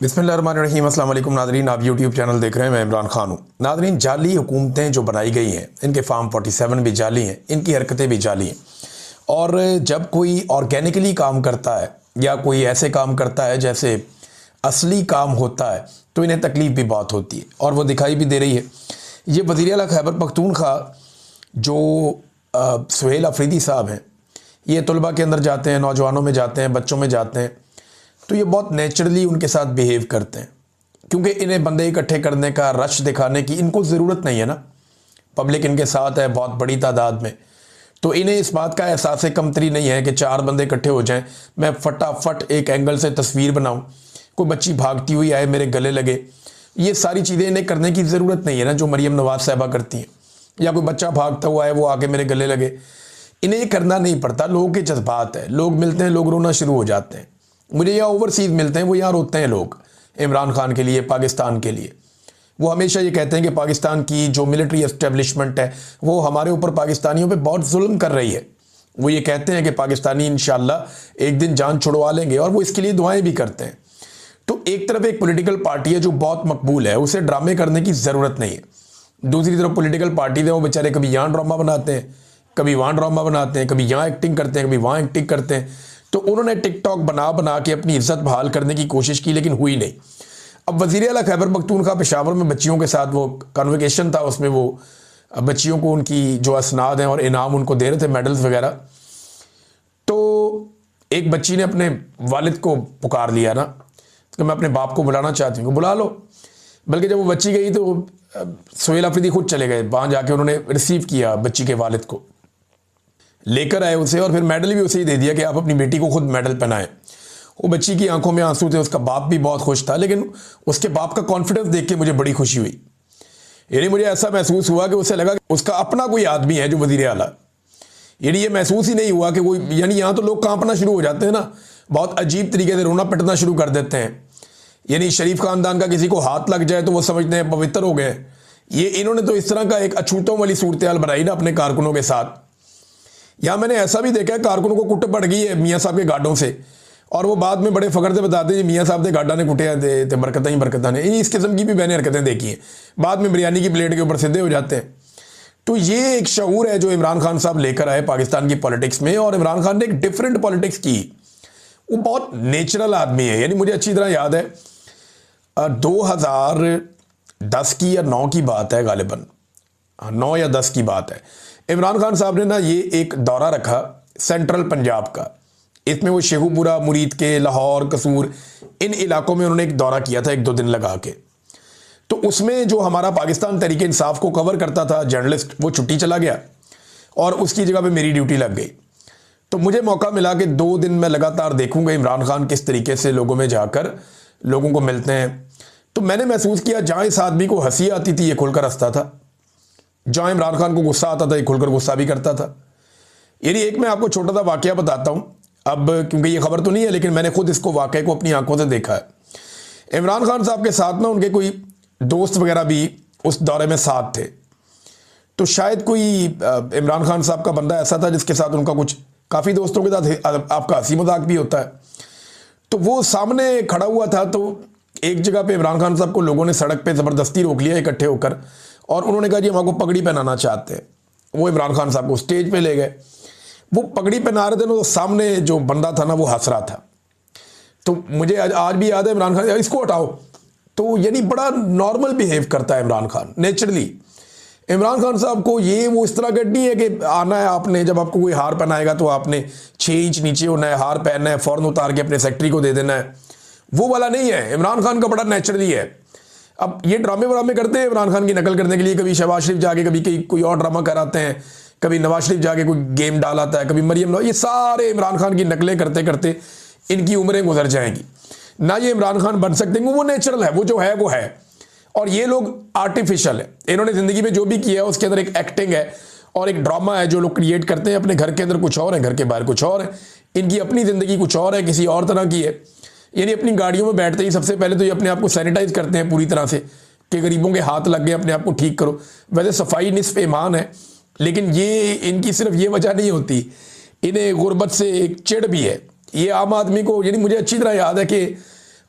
बिस्मिल्लाहिर्रहमानिर्रहीम। अस्सलाम वालेकुम नादरीन, आप यूट्यूब चैनल देख रहे हैं। मैं इमरान खान हूँ। नादरीन, जाली हुकूमतें जो बनाई गई हैं, इनके फार्म 47 भी जाली हैं, इनकी हरकतें भी जाली हैं। और जब कोई ऑर्गेनिकली काम करता है या कोई ऐसे काम करता है जैसे असली काम होता है, तो इन्हें तकलीफ़ भी बहुत होती है और वो दिखाई भी दे रही है। ये वज़ीर आला खैबर पख्तूनख्वा जो सुहेल अफरीदी साहब हैं, ये तलबा के अंदर जाते हैं, नौजवानों में जाते हैं, बच्चों में जाते हैं, तो ये बहुत नेचुरली उनके साथ बिहेव करते हैं, क्योंकि इन्हें बंदे इकट्ठे करने का, रश दिखाने की इनको ज़रूरत नहीं है ना। पब्लिक इनके साथ है बहुत बड़ी तादाद में, तो इन्हें इस बात का एहसास कमतरी नहीं है कि 4 बंदे इकट्ठे हो जाएं, मैं फटाफट एक एंगल से तस्वीर बनाऊं, कोई बच्ची भागती हुई आए मेरे गले लगे। ये सारी चीज़ें इन्हें करने की ज़रूरत नहीं है ना, जो मरियम नवाज़ साहबा करती हैं, या कोई बच्चा भागता हुआ है वो आके मेरे गले लगे। इन्हें ये करना नहीं पड़ता। लोगों के जज्बात है, लोग मिलते हैं, लोग रोना शुरू हो जाते हैं। मुझे यहाँ ओवरसीज़ मिलते हैं, वो यहाँ रोते हैं लोग इमरान खान के लिए, पाकिस्तान के लिए। वो हमेशा ये कहते हैं कि पाकिस्तान की जो मिलिट्री एस्टेब्लिशमेंट है वो हमारे ऊपर, पाकिस्तानियों पे बहुत जुल्म कर रही है। वो ये कहते हैं कि पाकिस्तानी इंशाल्लाह एक दिन जान छुड़वा लेंगे, और वो इसके लिए दुआएं भी करते हैं। तो एक तरफ एक पॉलिटिकल पार्टी है जो बहुत मकबूल है, उसे ड्रामे करने की ज़रूरत नहीं है। दूसरी तरफ पॉलिटिकल पार्टी है, वो बेचारे कभी यहाँ ड्रामा बनाते हैं, कभी वहाँ ड्रामा बनाते हैं, कभी यहाँ एक्टिंग करते हैं, कभी वहाँ एक्टिंग करते हैं। तो उन्होंने टिकटॉक बना बना के अपनी इज्जत बहाल करने की कोशिश की, लेकिन हुई नहीं। अब वज़ीर आला खैबर पख्तूनख्वा पेशावर में बच्चियों के साथ वो कन्वोकेशन था, उसमें वो बच्चियों को उनकी जो असनाद हैं और इनाम उनको दे रहे थे, मेडल्स वगैरह। तो एक बच्ची ने अपने वालिद को पुकार लिया ना कि मैं अपने बाप को बुलाना चाहती हूँ, बुला लो। बल्कि जब वो बच्ची गई तो सुहेल अफरीदी खुद चले गए, वहाँ जाके उन्होंने रिसीव किया बच्ची के वालिद को, लेकर आए उसे, और फिर मेडल भी उसे ही दे दिया कि आप अपनी बेटी को खुद मेडल पहनाएं। वो बच्ची की आंखों में आंसू थे, उसका बाप भी बहुत खुश था, लेकिन उसके बाप का कॉन्फिडेंस देख के मुझे बड़ी खुशी हुई। यानी मुझे ऐसा महसूस हुआ कि उसे लगा कि उसका अपना कोई आदमी है जो वज़ीर आला। यानी ये महसूस ही नहीं हुआ कि वो, यानी यहाँ तो लोग कांपना शुरू हो जाते हैं ना, बहुत अजीब तरीके से रोना पिटना शुरू कर देते हैं। यानी शरीफ खानदान का किसी को हाथ लग जाए तो वो समझते हैं पवित्र हो गए। ये इन्होंने तो इस तरह का एक अछूतों वाली सूरत हाल बनाई ना अपने कारकुनों के साथ। यहाँ मैंने ऐसा भी देखा है, कारकुनों को कुट पड़ गई है मियाँ साहब के गार्डों से, और वो बाद में बड़े फ़ख्र से बताते हैं मियाँ साहब के गार्डा ने कुटे थे, बरकत ही बरकत ने। इस किस्म की भी मैंने हरकतें देखी हैं, बाद में बिरयानी की प्लेट के ऊपर सीधे हो जाते हैं। तो ये एक शऊर है जो इमरान खान साहब लेकर आए पाकिस्तान की पॉलिटिक्स में, और इमरान खान ने एक डिफरेंट पॉलिटिक्स की। वो बहुत नेचुरल आदमी है। यानी मुझे अच्छी तरह याद है 2010 की या 9 की बात है, गालिबन 9 या 10 की बात है। इमरान खान साहब ने ना ये एक दौरा रखा सेंट्रल पंजाब का। इसमें वो शेखुपुरा, मुरीद के, लाहौर, कसूर, इन इलाकों में उन्होंने एक दौरा किया था 1-2 दिन लगा के। तो उसमें जो हमारा पाकिस्तान तहरीक इंसाफ को कवर करता था जर्नलिस्ट, वो छुट्टी चला गया और उसकी जगह पे मेरी ड्यूटी लग गई। तो मुझे मौका मिला कि 2 दिन मैं लगातार देखूंगा इमरान खान किस तरीके से लोगों में जाकर लोगों को मिलते हैं। तो मैंने महसूस किया जहाँ इस आदमी को हंसी आती थी ये खुलकर हंसता था, जहाँ इमरान खान को गुस्सा आता था ये खुलकर गुस्सा भी करता था। यानी एक मैं आपको छोटा सा वाकया बताता हूँ, अब क्योंकि ये खबर तो नहीं है, लेकिन मैंने खुद इसको वाकये को अपनी आंखों से देखा है। इमरान खान साहब के साथ ना उनके कोई दोस्त वगैरह भी उस दौरे में साथ थे। तो शायद कोई इमरान खान साहब का बंदा ऐसा था जिसके साथ उनका कुछ, काफ़ी दोस्तों के साथ आपका हंसी मजाक भी होता है। तो वो सामने खड़ा हुआ था, तो एक जगह पे इमरान खान साहब को लोगों ने सड़क पे ज़बरदस्ती रोक लिया इकट्ठे होकर, और उन्होंने कहा जी हम आपको पगड़ी पहनाना चाहते हैं। वो इमरान खान साहब को स्टेज पे ले गए, वो पगड़ी पहना रहे थे ना, तो सामने जो बंदा था ना वो हंस रहा था। तो मुझे आज भी याद है इमरान खान, इसको हटाओ। तो यानी बड़ा नॉर्मल बिहेव करता है इमरान खान, नेचुरली। इमरान खान साहब को ये वो इस तरह का नहीं है कि आना है आपने, जब आपको कोई हार पहनाएगा तो आपने 6 इंच नीचे होना है, हार पहनना है, फ़ौरन उतार के अपने सेक्रेटरी को दे देना है, वो वाला नहीं है। इमरान खान का बड़ा नेचुरली है। अब ये ड्रामे व्रामे करते हैं इमरान खान की नकल करने के लिए, कभी शहबाज शरीफ जाके कभी कोई और ड्रामा कराते हैं, कभी नवाज शरीफ जाके कोई गेम डाल आता है, कभी मरियम नवाज, ये सारे इमरान खान की नकलें करते करते इनकी उम्रें गुजर जाएंगी ना। ये इमरान खान बन सकते हैं, वो नेचुरल है, वो जो है वो है। और ये लोग आर्टिफिशियल है। इन्होंने ज़िंदगी में जो भी किया है उसके अंदर एक एक्टिंग है और एक ड्रामा है जो लोग क्रिएट करते हैं। अपने घर के अंदर कुछ और है, घर के बाहर कुछ और है, इनकी अपनी ज़िंदगी कुछ और है, किसी और तरह की है। यानी अपनी गाड़ियों में बैठते ही सबसे पहले तो ये अपने आप को सैनिटाइज करते हैं पूरी तरह से कि गरीबों के हाथ लग गए, अपने आप को ठीक करो। वैसे सफाई निस्फ़ ईमान है, लेकिन ये इनकी सिर्फ ये वजह नहीं होती, इन्हें गुर्बत से एक चिढ़ भी है। ये आम आदमी को, यानी मुझे अच्छी तरह याद है कि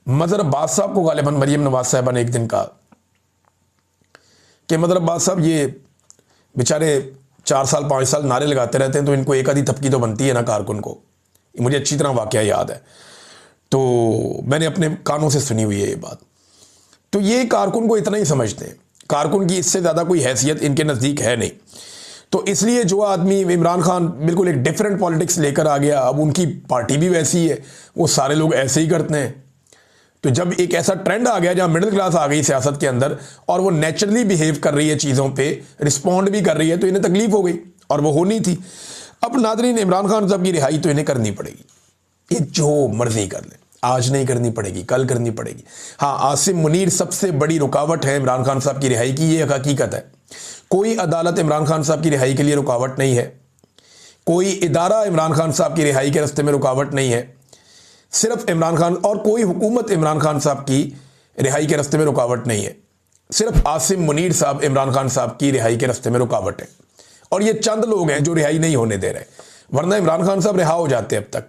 मजहर अब्बास साहब को गालिबन मरीम नवाज साहबा ने एक दिन कहा कि मजहर अब्बास साहब ये बेचारे 4 साल 5 साल नारे लगाते रहते हैं तो इनको एक आधी थपकी तो बनती है ना कारकुन को। मुझे अच्छी तरह वाकया याद है, तो मैंने अपने कानों से सुनी हुई है ये बात। तो ये कारकुन को इतना ही समझते हैं, कारकुन की इससे ज़्यादा कोई हैसियत इनके नज़दीक है नहीं। तो इसलिए जो आदमी इमरान खान बिल्कुल एक डिफरेंट पॉलिटिक्स लेकर आ गया, अब उनकी पार्टी भी वैसी है, वो सारे लोग ऐसे ही करते हैं। तो जब एक ऐसा ट्रेंड आ गया जहां मिडिल क्लास आ गई सियासत के अंदर और वो नेचुरली बिहेव कर रही है, चीज़ों पे रिस्पॉन्ड भी कर रही है, तो इन्हें तकलीफ हो गई और वो होनी थी। अब नादरीन, इमरान खान साहब की रिहाई तो इन्हें करनी पड़ेगी, ये जो मर्जी कर ले, आज नहीं करनी पड़ेगी, कल करनी पड़ेगी। हाँ, आसिम मुनीर सबसे बड़ी रुकावट है इमरान खान साहब की रिहाई की, ये हकीकत है। कोई अदालत इमरान खान साहब की रिहाई के लिए रुकावट नहीं है, कोई इदारा इमरान खान साहब की रिहाई के रास्ते में रुकावट नहीं है। सिर्फ इमरान खान और कोई हुकूमत इमरान खान साहब की रिहाई के रास्ते में रुकावट नहीं है, सिर्फ आसिम मुनीर साहब इमरान खान साहब की रिहाई के रास्ते में रुकावट है। और ये चंद लोग हैं जो रिहाई नहीं होने दे रहे, वरना इमरान खान साहब रिहा हो जाते अब तक।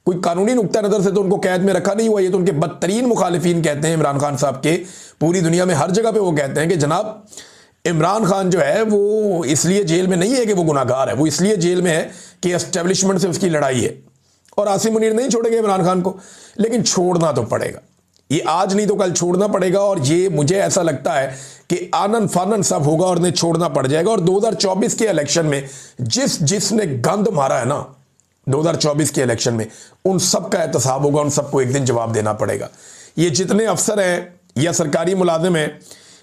कोई कानूनी नुक्ता नज़र से तो उनको कैद में रखा नहीं हुआ, ये तो उनके बदतरीन मुखालिफिन कहते हैं इमरान खान साहब के, पूरी दुनिया में हर जगह पे वो कहते हैं कि जनाब इमरान खान जो है वो इसलिए जेल में नहीं है कि वो गुनाहगार है, वो इसलिए जेल में है कि एस्टेब्लिशमेंट से उसकी लड़ाई है। और आसिम मुनीर नहीं छोड़ेंगे इमरान खान को, लेकिन छोड़ना तो पड़ेगा, ये आज नहीं तो कल छोड़ना पड़ेगा। और ये मुझे ऐसा लगता है कि आनन फानन सब होगा और इन्हें छोड़ना पड़ जाएगा। और 2024 के इलेक्शन में जिसने गंद मारा है ना 2024 के इलेक्शन में, उन सब का एहतसाब होगा, उन सबको एक दिन जवाब देना पड़ेगा। ये जितने अफसर हैं या सरकारी मुलाजिम हैं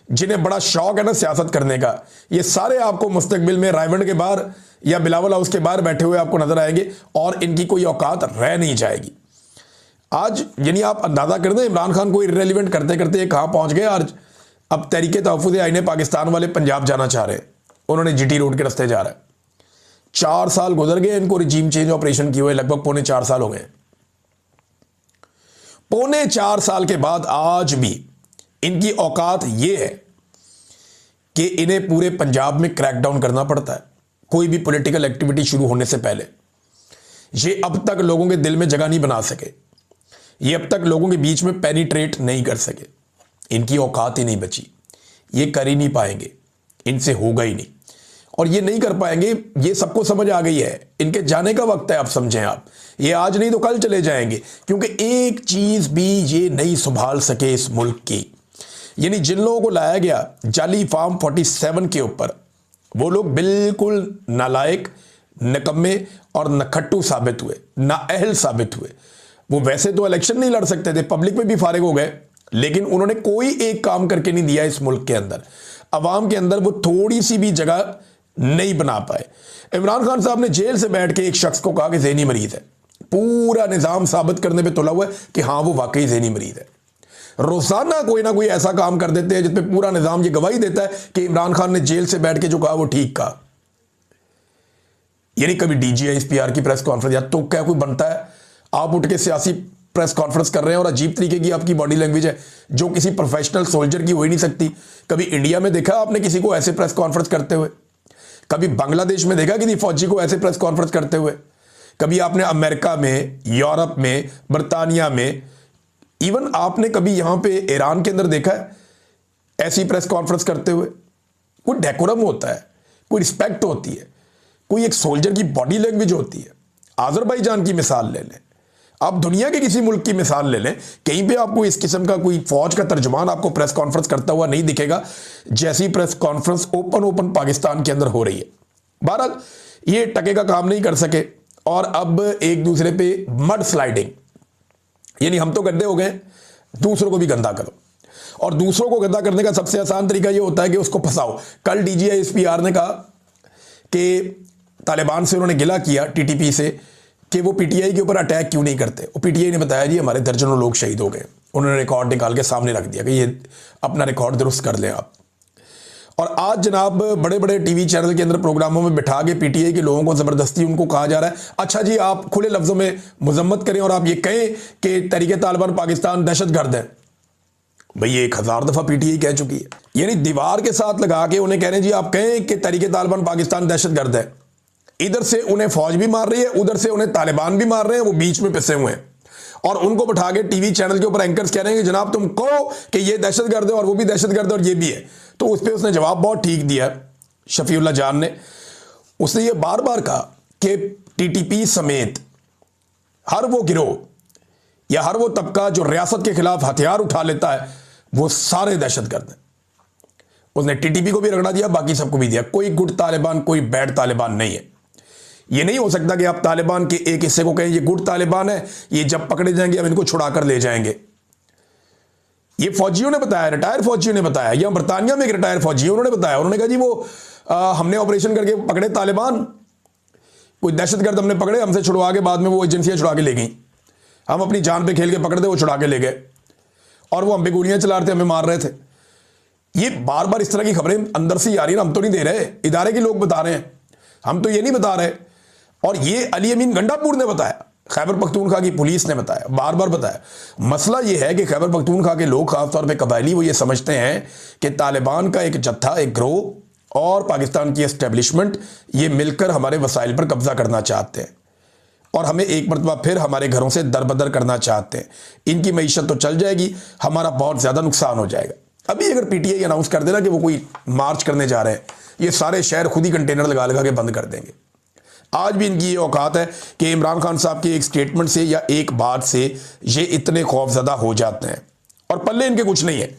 जिन्हें बड़ा शौक है ना सियासत करने का, ये सारे आपको मुस्तकबिल में रायवंड के बाहर या बिलावल हाउस के बाहर बैठे हुए आपको नजर आएंगे और इनकी कोई औकात रह नहीं जाएगी। आज यानी आप अंदाजा कर दें इमरान खान को इर्रेलीवेंट करते करते कहां पहुंच गए। आज अब तहरीके तहफ़्फ़ुज़ आईन पाकिस्तान वाले पंजाब जाना चाह रहे हैं, उन्होंने जीटी रोड के रास्ते जा रहा है। 4 साल गुजर गए इनको रिजीम चेंज ऑपरेशन किए हुए, लगभग 4.25 साल हो गए। 4.25 साल के बाद आज भी इनकी औकात यह है कि इन्हें पूरे पंजाब में क्रैकडाउन करना पड़ता है कोई भी पॉलिटिकल एक्टिविटी शुरू होने से पहले। ये अब तक लोगों के दिल में जगह नहीं बना सके, ये अब तक लोगों के बीच में पेनिट्रेट नहीं कर सके, इनकी औकात ही नहीं बची, ये कर ही नहीं पाएंगे, इनसे होगा ही नहीं। और ये नहीं कर पाएंगे, ये सबको समझ आ गई है, इनके जाने का वक्त है। आप समझें, आप ये आज नहीं तो कल चले जाएंगे, क्योंकि एक चीज भी ये नहीं संभाल सके इस मुल्क की। यानी जिन लोगों को लाया गया जाली फार्म 47 के ऊपर, वो लोग बिल्कुल नालायक, निकम्मे और नखट्टू साबित हुए, नाअहल साबित हुए। वो वैसे तो इलेक्शन नहीं लड़ सकते थे, पब्लिक में भी फारिग हो गए, लेकिन उन्होंने कोई एक काम करके नहीं दिया इस मुल्क के अंदर, अवाम के अंदर वो थोड़ी सी भी जगह नहीं बना पाए। इमरान खान साहब ने जेल से बैठ के एक शख्स को कहा कि ज़हनी मरीज है, पूरा निज़ाम साबित करने पे तुला हुआ है कि हाँ वो वाकई ज़हनी मरीज है। रोजाना कोई ना कोई ऐसा काम कर देते हैं जिसमें पूरा निज़ाम ये गवाही देता है कि इमरान खान ने जेल से बैठ के जो कहा वो ठीक कहा। यानी कभी DGI/SPR की प्रेस कॉन्फ्रेंस या तो क्या कोई बनता है, आप उठ के सियासी प्रेस कॉन्फ्रेंस कर रहे हैं और अजीब तरीके की आपकी बॉडी लैंग्वेज है जो किसी प्रोफेशनल सोल्जर की हो ही नहीं सकती। कभी इंडिया में देखा आपने किसी को ऐसे प्रेस कॉन्फ्रेंस करते हुए? कभी बांग्लादेश में देखा किसी फौजी को ऐसे प्रेस कॉन्फ्रेंस करते हुए? कभी आपने अमेरिका में, यूरोप में, बरतानिया में, इवन आपने कभी यहां पे ईरान के अंदर देखा है ऐसी प्रेस कॉन्फ्रेंस करते हुए? कोई डेकोरम होता है, कोई रिस्पेक्ट होती है, कोई एक सोल्जर की बॉडी लैंग्वेज होती है। अजरबैजान की मिसाल ले लें, आप दुनिया के किसी मुल्क की मिसाल ले लें, कहीं पे आपको इस किस्म का कोई फौज का तर्जुमान आपको प्रेस कॉन्फ्रेंस करता हुआ नहीं दिखेगा जैसी प्रेस कॉन्फ्रेंस ओपन पाकिस्तान के अंदर हो रही है। बहरहाल ये टके का काम नहीं कर सके और अब एक दूसरे पे मड स्लाइडिंग, यानी हम तो गंदे हो गए, दूसरों को भी गंदा करो। और दूसरों को गंदा करने का सबसे आसान तरीका ये होता है कि उसको फंसाओ। कल DGI/SPR ने कहा कि तालिबान से उन्होंने गिला किया, TTP से, कि वो PTI के ऊपर अटैक क्यों नहीं करते। वो PTI ने बताया जी हमारे दर्जनों लोग शहीद हो गए। उन्होंने रिकॉर्ड निकाल के सामने रख दिया कि ये अपना रिकॉर्ड दुरुस्त कर लें आप। और आज जनाब बड़े बड़े टीवी चैनल के अंदर प्रोग्रामों में बिठा के PTI के लोगों को ज़बरदस्ती उनको कहा जा रहा है, अच्छा जी आप खुले लफ्ज़ों में मजम्मत करें और आप ये कहें कि तहरीके तालिबान पाकिस्तान दहशतगर्द है। भाई ये 1000 दफ़ा PTI कह चुकी है। यानी दीवार के साथ लगा के उन्हें कह रहे हैं जी आप कहें कि तहरीके तालिबान पाकिस्तान दहशतगर्द है। इधर से उन्हें फौज भी मार रही है, उधर से उन्हें तालिबान भी मार रहे हैं, वो बीच में पिसे हुए हैं। और उनको बैठा के टीवी चैनल के ऊपर एंकर्स कह रहे हैं कि जनाब तुम कहो कि ये दहशतगर्द है और वो भी दहशतगर्द है और ये भी है। तो उस पर उसने जवाब बहुत ठीक दिया शफीउल्लाह जान ने। उसने ये बार बार कहा कि टीटीपी समेत हर वो गिरोह या हर वो तबका जो रियासत के खिलाफ हथियार उठा लेता है वो सारे दहशतगर्द हैं। उसने टीटीपी को भी रगड़ा दिया, बाकी सबको भी दिया। कोई गुड तालिबान कोई बैड तालिबान नहीं है। ये नहीं हो सकता कि आप तालिबान के एक हिस्से को कहें ये गुड तालिबान है, ये जब पकड़े जाएंगे हम इनको छुड़ा कर ले जाएंगे। ये फौजियों ने बताया, रिटायर फौजियों ने बताया, या बरतानिया में एक रिटायर फौजी उन्होंने बताया। उन्होंने कहा जी वो हमने ऑपरेशन करके पकड़े तालिबान, कोई दहशतगर्द हमने पकड़े, हमसे छुड़वा के बाद में वो एजेंसियां छुड़ा के ले गई। हम अपनी जान पे खेल के पकड़ते, वो छुड़ा के ले गए और वो हम पे गोलियां चला रहे थे, हमें मार रहे थे। ये बार बार इस तरह की खबरें अंदर से ही आ रही है ना, हम तो नहीं दे रहे, इदारे के लोग बता रहे हैं, हम तो ये नहीं बता रहे। और ये अली अमीन गंडापुर ने बताया, खैबर पख्तूनख्वा की पुलिस ने बताया, बार बार बताया। मसला ये है कि खैबर पख्तूनख्वा के लोग खासतौर पर कबायली वो ये समझते हैं कि तालिबान का एक जत्था, एक ग्रोह और पाकिस्तान की एस्टेब्लिशमेंट ये मिलकर हमारे वसाइल पर कब्जा करना चाहते हैं और हमें एक मरतबा फिर हमारे घरों से दरबदर करना चाहते हैं। इनकी मईशत तो चल जाएगी, हमारा बहुत ज़्यादा नुकसान हो जाएगा। अभी अगर पीटीआई अनाउंस कर देना कि वो कोई मार्च करने जा रहे हैं, ये सारे शहर खुद ही कंटेनर लगा लगा के बंद कर देंगे। आज भी इनकी ये औकात है कि इमरान खान साहब की एक स्टेटमेंट से या एक बात से ये इतने खौफजदा हो जाते हैं और पल्ले इनके कुछ नहीं है।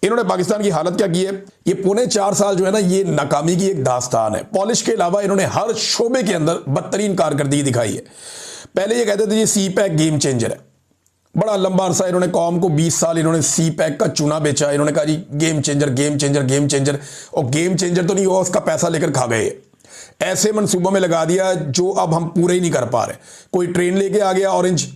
इन्होंने पाकिस्तान की हालत क्या की है, ये पौने 4 साल जो है ना, ये नाकामी की एक दास्तान है। पॉलिश के अलावा इन्होंने हर शोबे के अंदर बदतरीन कारकर्दगी दिखाई है। पहले ये कहते थे ये सी पैक गेम चेंजर है, बड़ा लंबा अरसा इन्होंने कौम को 20 साल इन्होंने सी पैक का चूना बेचा। इन्होंने कहा जी game changer game changer game changer, और गेम चेंजर तो नहीं हुआ, उसका पैसा लेकर खा गए। ऐसे मंसूबों में लगा दिया जो अब हम पूरे ही नहीं कर पा रहे। कोई ट्रेन लेके आ गया ऑरेंज,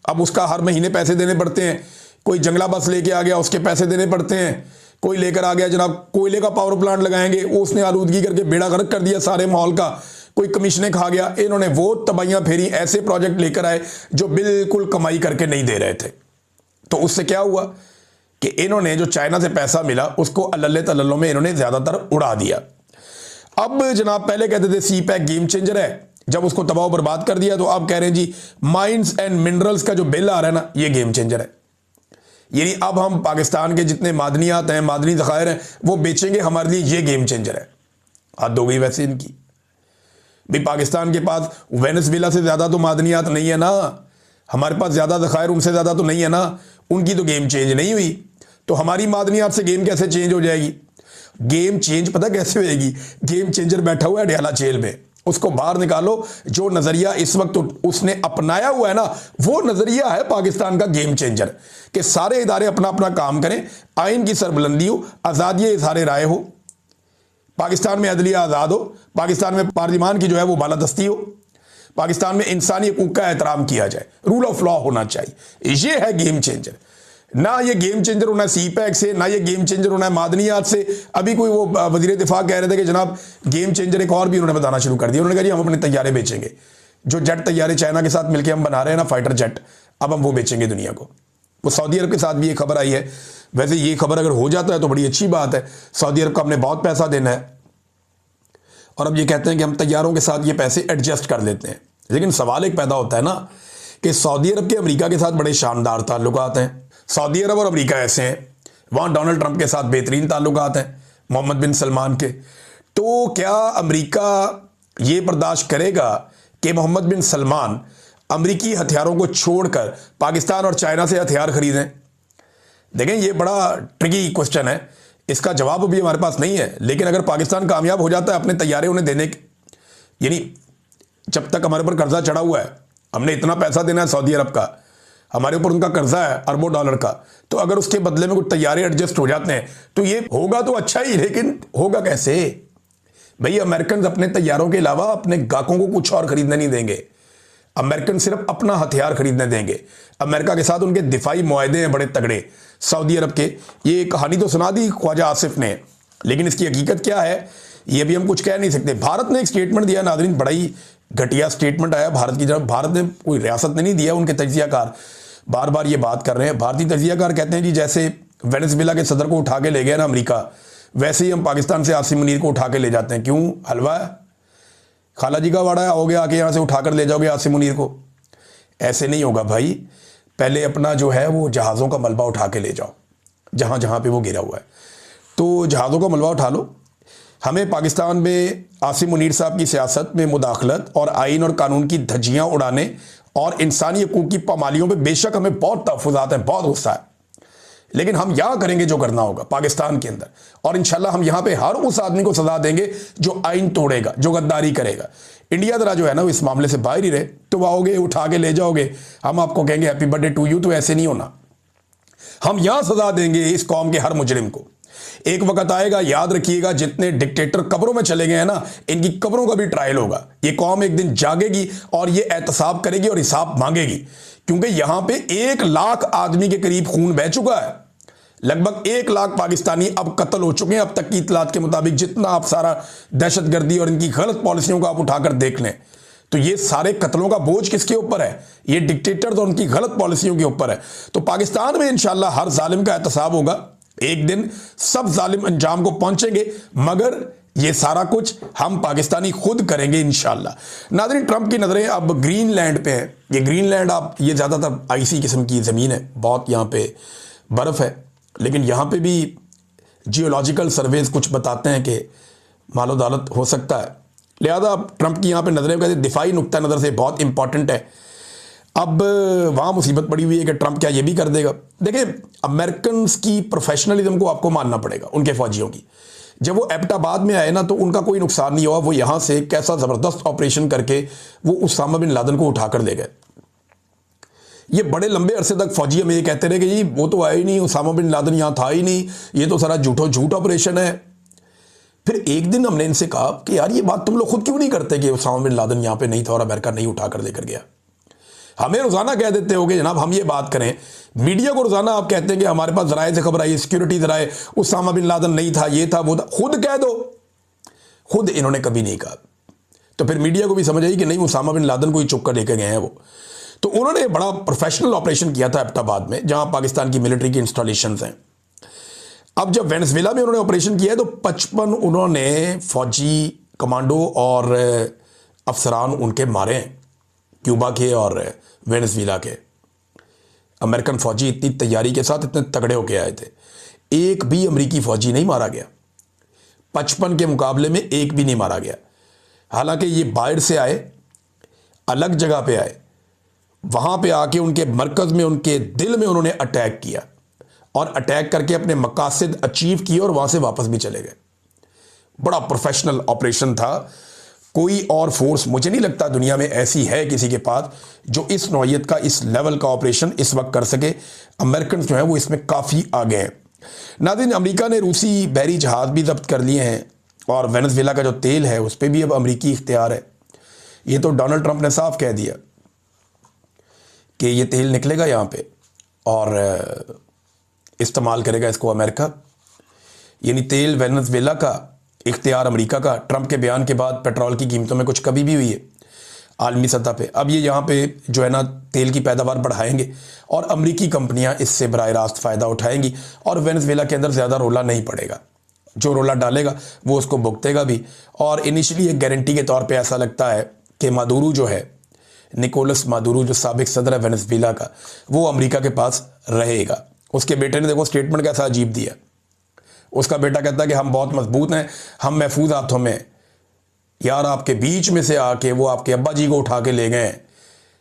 अब उसका हर महीने पैसे देने पड़ते हैं। कोई जंगला बस लेके आ गया, उसके पैसे देने पड़ते हैं। कोई लेकर आ गया जनाब कोयले का पावर प्लांट लगाएंगे, उसने आलूदगी करके बेड़ा गर्क कर दिया सारे माहौल का, कोई कमीशनें खा गया। इन्होंने वो तबाहियां फेरी, ऐसे प्रोजेक्ट लेकर आए जो बिल्कुल कमाई करके नहीं दे रहे थे। तो उससे क्या हुआ कि इन्होंने जो चाइना से पैसा मिला उसको अल्लल्ले तल्लल्लों में इन्होंने ज्यादातर उड़ा दिया। अब जनाब पहले कहते थे सी पैक गेम चेंजर है, जब उसको तबाह बर्बाद कर दिया तो अब कह रहे हैं जी माइंस एंड मिनरल्स का जो बिल आ रहा है ना, ये गेम चेंजर है। यानी अब हम पाकिस्तान के जितने मादनियात हैं, मादनी ज़खायर हैं, वो बेचेंगे हमारे लिए, ये गेम चेंजर है। हद हो गई वैसे इनकी भी। पाकिस्तान के पास वेनेजुएला से ज़्यादा तो मादनियात नहीं है ना, हमारे पास ज़्यादा ज़खायर उनसे ज़्यादा तो नहीं है ना। उनकी तो गेम चेंज नहीं हुई, तो हमारी मादनियात से गेम कैसे चेंज हो जाएगी? गेम चेंज पता कैसे होएगी? गेम चेंजर बैठा हुआ है अडयाला जेल में, उसको बाहर निकालो। जो नजरिया इस वक्त उसने अपनाया हुआ है ना, वो नजरिया है पाकिस्तान का गेम चेंजर, कि सारे इदारे अपना अपना काम करें, आइन की सरबुलंदी हो, आज़ादी इज़हार राय हो, पाकिस्तान में अदलिया आज़ाद हो, पाकिस्तान में पार्लिमान की जो है वो बालादस्ती हो, पाकिस्तान में इंसानी हकूक़ का एहतराम किया जाए, रूल ऑफ लॉ होना चाहिए। ये है गेम चेंजर। ना ये गेम चेंजर होना है सी पैक से, ना ये गेम चेंजर होना है मादनियात से। अभी कोई वो वजीर दिफा कह रहे थे कि जनाब गेम चेंजर एक और भी उन्होंने बताना शुरू कर दिया। उन्होंने कहा जी हम अपने तैयारे बेचेंगे, जो जेट तैयारे चाइना के साथ मिलकर हम बना रहे हैं ना, फाइटर जेट, अब हम वो बेचेंगे दुनिया को। वो सऊदी अरब के साथ भी ये खबर आई है। वैसे ये खबर अगर हो जाता है तो बड़ी अच्छी बात है, सऊदी अरब को हमने बहुत पैसा देना है और अब ये कहते हैं कि हम तैयारों के साथ ये पैसे एडजस्ट कर लेते हैं। लेकिन सवाल एक पैदा होता है ना कि सऊदी अरब के अमेरिका के साथ बड़े शानदार ताल्लुकात हैं। सऊदी अरब और अमेरिका ऐसे हैं, वहाँ डोनाल्ड ट्रंप के साथ बेहतरीन ताल्लुकात हैं, मोहम्मद बिन सलमान के। तो क्या अमेरिका ये बर्दाश्त करेगा कि मोहम्मद बिन सलमान अमेरिकी हथियारों को छोड़कर पाकिस्तान और चाइना से हथियार खरीदें? देखें ये बड़ा ट्रिकी क्वेश्चन है, इसका जवाब अभी हमारे पास नहीं है। लेकिन अगर पाकिस्तान कामयाब हो जाता है अपने तैयारे उन्हें देने के, यानी जब तक हमारे ऊपर कर्जा चढ़ा हुआ है, हमने इतना पैसा देना है सऊदी अरब का, हमारे ऊपर उनका कर्जा है अरबों डॉलर का, तो अगर उसके बदले में कुछ तैयारे एडजस्ट हो जाते हैं तो ये होगा तो अच्छा ही, लेकिन होगा कैसे भाई? अमेरिकन अपने तैयारों के अलावा अपने गाहकों को कुछ और खरीदने नहीं देंगे। अमेरिकन सिर्फ अपना हथियार खरीदने देंगे। अमेरिका के साथ उनके दिफाई मुआहदे हैं बड़े तगड़े सऊदी अरब के। ये कहानी तो सुना दी ख्वाजा आसिफ ने, लेकिन इसकी हकीकत क्या है ये भी हम कुछ कह नहीं सकते। भारत ने एक स्टेटमेंट दिया नाज़रीन, बड़ा ही घटिया स्टेटमेंट आया भारत की तरफ। भारत ने कोई रियासत ने नहीं दिया, उनके तजियाकार बार बार ये बात कर रहे हैं। भारतीय तजियाकार कहते हैं जी जैसे वेनेजुएला के सदर को उठा के ले गया ना अमेरिका, वैसे ही हम पाकिस्तान से आसिम मुनीर को उठा के ले जाते हैं। क्यों? हलवा है, खाला जी का वाड़ा है, आओगे आके यहाँ से उठाकर ले जाओगे आसिम मुनीर को? ऐसे नहीं होगा भाई। पहले अपना जो है वो जहाज़ों का मलबा उठा के ले जाओ जहाँ जहाँ पे वो गिरा हुआ है, तो जहाज़ों का मलबा उठा लो। हमें पाकिस्तान में आसिम मुनीर साहब की सियासत में मुदाखलत और आइन और कानून की धज्जियाँ उड़ाने और इंसानी हकूक़ की पामालियों पे बेशक हमें बहुत तहफ़्फ़ुज़ात हैं, बहुत गुस्सा है, लेकिन हम यहाँ करेंगे जो करना होगा पाकिस्तान के अंदर, और इंशाल्लाह हम यहाँ पे हर उस आदमी को सजा देंगे जो आइन तोड़ेगा, जो गद्दारी करेगा। इंडिया जरा जो है ना वो इस मामले से बाहर ही रहे, तो आओगे उठा के ले जाओगे, हम आपको कहेंगे हैप्पी बर्थडे टू यू, तो ऐसे नहीं होना। हम यहाँ सजा देंगे इस कौम के हर मुजरिम को। एक वक्त आएगा, याद रखिएगा, जितने डिक्टेटर कब्रों में चले गए हैं ना, इनकी कब्रों का भी ट्रायल होगा। ये कौम एक दिन जागेगी और ये एहतसाब करेगी और हिसाब मांगेगी, क्योंकि यहां पे 1 लाख आदमी के करीब खून बह चुका है। लगभग 1 लाख पाकिस्तानी अब कत्ल हो चुके हैं अब तक की इतलात के मुताबिक। जितना आप सारा दहशतगर्दी और इनकी गलत पॉलिसियों को आप उठाकर देख लें, तो ये सारे कत्लों का बोझ किसके ऊपर है? ये डिक्टेटर्स और उनकी गलत पॉलिसियों के ऊपर है। तो पाकिस्तान में इंशाल्लाह हर जालिम का एहतसाब होगा, एक दिन सब जालिम अंजाम को पहुंचेंगे, मगर ये सारा कुछ हम पाकिस्तानी खुद करेंगे इंशाल्लाह। नाज़रीन, ट्रंप की नज़रें अब ग्रीनलैंड पे है। ये ग्रीनलैंड ये ज़्यादातर आइसी किस्म की ज़मीन है, बहुत यहाँ पे बर्फ़ है, लेकिन यहाँ पे भी जियोलॉजिकल सर्वेज कुछ बताते हैं कि मालो दालत हो सकता है। लिहाजा अब ट्रंप की यहाँ पे नज़रें कहते हैं दिफाई नुक्ता नज़र से बहुत इंपॉर्टेंट है। अब वहाँ मुसीबत पड़ी हुई है कि ट्रंप क्या ये भी कर देगा। देखिए, अमेरिकन की प्रोफेशनलिज्म को आपको मानना पड़ेगा, उनके फौजियों की। जब वो एबटाबाद में आए ना, तो उनका कोई नुकसान नहीं हुआ। वो यहाँ से कैसा ज़बरदस्त ऑपरेशन करके वो उसामा बिन लादेन को उठा कर ले गए। ये बड़े लंबे अरसे तक फौजी हमें ये कहते रहे कि जी वो तो आया ही नहीं, उसामा बिन लादेन यहाँ था ही नहीं, ये तो सारा झूठ ऑपरेशन है। फिर एक दिन हमने इनसे कहा कि यार ये बात तुम लोग खुद क्यों नहीं करते कि उसामा बिन लादेन यहाँ पे नहीं था और अमेरिका नहीं उठा कर लेकर गया। हमें रोज़ाना कह देते हो कि जनाब हम ये बात करें, मीडिया को रोज़ाना आप कहते हैं कि हमारे पास ज़राए से खबर आई, सिक्योरिटी ज़राए, उसामा बिन लादेन नहीं था, ये था वो था। खुद कह दो, खुद इन्होंने कभी नहीं कहा। तो फिर मीडिया को भी समझ आई कि नहीं, उसामा बिन लादेन को ही चुप कर लेकर गए हैं वो। तो उन्होंने बड़ा प्रोफेशनल ऑपरेशन किया था एबटाबाद में, जहां पाकिस्तान की मिलिट्री की इंस्टॉलेशंस हैं। अब जब वेनेजुएला में उन्होंने ऑपरेशन किया है, तो 55 उन्होंने फौजी कमांडो और अफसरान उनके मारे हैं, क्यूबा के और वेनेजुएला के। अमेरिकन फौजी इतनी तैयारी के साथ इतने तगड़े होके आए थे, एक भी अमेरिकी फौजी नहीं मारा गया। 55 के मुकाबले में एक भी नहीं मारा गया। हालांकि ये बाहर से आए, अलग जगह पे आए, वहां पे आके उनके मरकज में, उनके दिल में उन्होंने अटैक किया और अटैक करके अपने मकासद अचीव किए और वहां से वापस भी चले गए। बड़ा प्रोफेशनल ऑपरेशन था। कोई और फोर्स मुझे नहीं लगता दुनिया में ऐसी है किसी के पास जो इस नौइयत का, इस लेवल का ऑपरेशन इस वक्त कर सके। अमेरिकन जो है वो इसमें काफ़ी आगे हैं। नाज़रीन, अमेरिका ने रूसी बहरी जहाज़ भी जब्त कर लिए हैं और वेनेजुएला का जो तेल है उस पर भी अब अमेरिकी इख्तियार है। ये तो डोनाल्ड ट्रंप ने साफ कह दिया कि ये तेल निकलेगा यहाँ पे और इस्तेमाल करेगा इसको अमेरिका। यानी तेल वेनेजुएला का इख्तियार अमेरिका का। ट्रंप के बयान के बाद पेट्रोल की कीमतों में कुछ कमी भी हुई है आलमी सतह पे। अब ये यहाँ पे जो है ना तेल की पैदावार बढ़ाएंगे और अमेरिकी कंपनियाँ इससे बराह रास्त फ़ायदा उठाएंगी और वेनेजुएला के अंदर ज़्यादा रोला नहीं पड़ेगा। जो रोला डालेगा वो उसको भुगतेगा भी। और इनिशियली एक गारंटी के तौर पर ऐसा लगता है कि मादुरो जो है, निकोलस मादुरो जो साबिक सदर है वेनेजुएला का, वो अमेरिका के पास रहेगा। उसके बेटे ने देखो स्टेटमेंट कैसा अजीब दिया। उसका बेटा कहता है कि हम बहुत मजबूत हैं, हम महफूज हाथों में। यार आपके बीच में से आके वो आपके अब्बा जी को उठा के ले गए,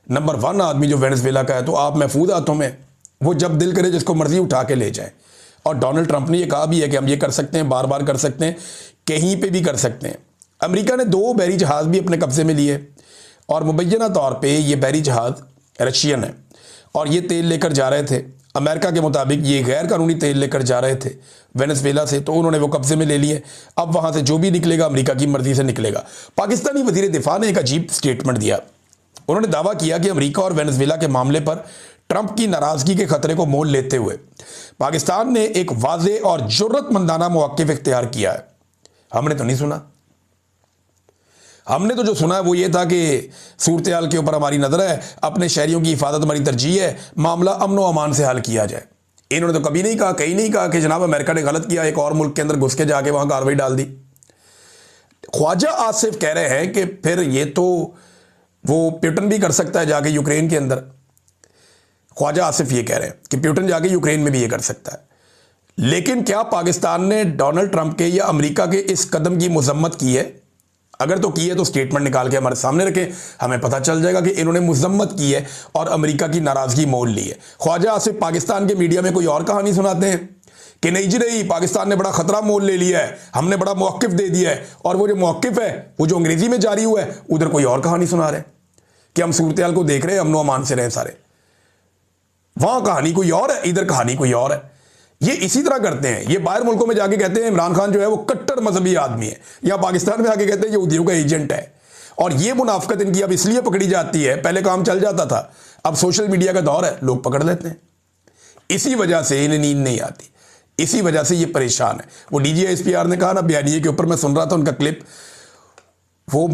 नंबर 1 आदमी जो वेनेजुएला का है, तो आप महफूज हाथों में। वो जब दिल करे जिसको मर्जी उठा के ले जाए। और डोनाल्ड ट्रंप ने ये कहा भी है कि हम ये कर सकते हैं, बार बार कर सकते हैं, कहीं पे भी कर सकते हैं। अमेरिका ने 2 बहरी जहाज़ भी अपने कब्जे में लिए और मुबैना तौर पर ये बहरी जहाज़ रशियन है और ये तेल लेकर जा रहे थे। अमेरिका के मुताबिक ये गैर कानूनी तेल लेकर जा रहे थे वेनेजुएला से, तो उन्होंने वो कब्जे में ले लिए। अब वहाँ से जो भी निकलेगा अमेरिका की मर्जी से निकलेगा। पाकिस्तानी वज़ीर दिफा ने एक अजीब स्टेटमेंट दिया। उन्होंने दावा किया कि अमेरिका और वेनेजुएला के मामले पर ट्रंप की नाराज़गी के खतरे को मोल लेते हुए पाकिस्तान ने एक वाज़े और जुर्रतमंदाना मौक़िफ़ इख्तियार किया है। हमने तो नहीं सुना। हमने तो जो सुना है वो ये था कि सूरत हाल के ऊपर हमारी नज़र है, अपने शहरियों की हिफाजत हमारी तरजीह है, मामला अमन व अमान से हल किया जाए। इन्होंने तो कभी नहीं कहा, कहीं नहीं कहा कि जनाब अमेरिका ने गलत किया, एक और मुल्क के अंदर घुस के जाके वहाँ कार्रवाई डाल दी। ख्वाजा आसिफ कह रहे हैं कि फिर ये तो वो पुतिन भी कर सकता है जाके यूक्रेन के अंदर। ख्वाजा आसिफ ये कह रहे हैं कि पुतिन जाके यूक्रेन में भी ये कर सकता है। लेकिन क्या पाकिस्तान ने डोनाल्ड ट्रंप के या अमेरिका के इस कदम की मजम्मत की है? अगर तो की है तो स्टेटमेंट निकाल के हमारे सामने रखें, हमें पता चल जाएगा कि इन्होंने मजम्मत की है और अमेरिका की नाराजगी मोल ली है। ख्वाजा आसिफ पाकिस्तान के मीडिया में कोई और कहानी सुनाते हैं कि नहीं जी नहीं, पाकिस्तान ने बड़ा खतरा मोल ले लिया है, हमने बड़ा मौक़िफ़ दे दिया है, और वो जो मौक़िफ़ है वो जो अंग्रेजी में जारी हुआ है उधर कोई और कहानी सुना रहे हैं कि हम सूरत हाल को देख रहे हैं, अमनो अमान से रहे सारे। वहां कहानी कोई और है, इधर कहानी कोई और है। ये इसी तरह करते हैं। ये बाहर मुल्कों में जाके कहते हैं इमरान खान जो है वो कट्टर मजहबी आदमी है, या पाकिस्तान में आके कहते हैं यहूदियों का एजेंट है। और ये मुनाफिकत इनकी अब इसलिए पकड़ी जाती है, पहले काम चल जाता था, अब सोशल मीडिया का दौर है, लोग पकड़ लेते हैं। इसी वजह से इन्हें नींद नहीं आती, इसी वजह से ये परेशान है। वो DGI SPR ने कहा ना बयानिए के ऊपर, मैं सुन रहा था उनका क्लिप, वो